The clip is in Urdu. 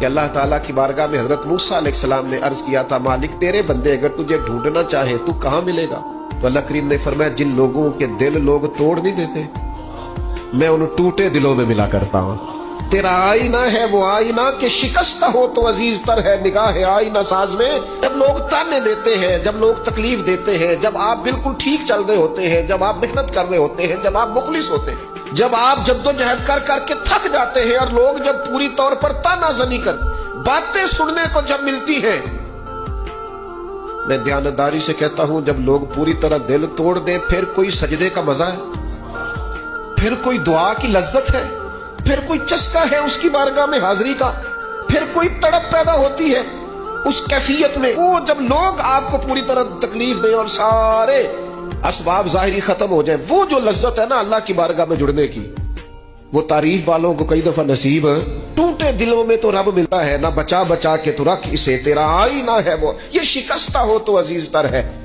کہ اللہ تعالیٰ کی بارگاہ میں حضرت موسیٰ علیہ السلام نے عرض کیا تھا مالک تیرے بندے اگر تجھے ڈھونڈنا چاہیں تو کہاں ملے گا؟ تو اللہ کریم نے فرمایا جن لوگوں کے دل لوگ توڑ نہیں دیتے میں ان ٹوٹے دلوں میں ملا کرتا ہوں۔ تیرا آئینہ ہے وہ آئینہ کہ شکستہ ہو تو عزیز تر ہے نگاہ آئینہ ساز میں۔ جب لوگ تانے دیتے ہیں، جب لوگ تکلیف دیتے ہیں، جب آپ بالکل ٹھیک چل رہے ہوتے ہیں، جب آپ محنت کر رہے ہوتے ہیں، جب آپ مخلص ہوتے ہیں، جب آپ جدوجہد کر کر کے تھک جاتے ہیں اور لوگ جب پوری طور پر تانا زنی کر باتیں سننے کو جب ملتی ہیں، میں دیانتداری سے کہتا ہوں جب لوگ پوری طرح دل توڑ دیں پھر کوئی سجدے کا مزہ ہے، پھر کوئی دعا کی لذت ہے، پھر کوئی چسکا ہے اس کی بارگاہ میں حاضری کا، پھر کوئی تڑپ پیدا ہوتی ہے اس کیفیت میں۔ وہ جب لوگ آپ کو پوری طرح تکلیف دیں اور سارے اسباب ظاہری ختم ہو جائیں، وہ جو لذت ہے نا اللہ کی بارگاہ میں جڑنے کی، وہ تعریف والوں کو کئی دفعہ نصیب ٹوٹے دلوں میں تو رب ملتا ہے، نہ بچا بچا کے تو رکھ اسے تیرا آئینہ ہے وہ، یہ شکستہ ہو تو عزیز تر ہے۔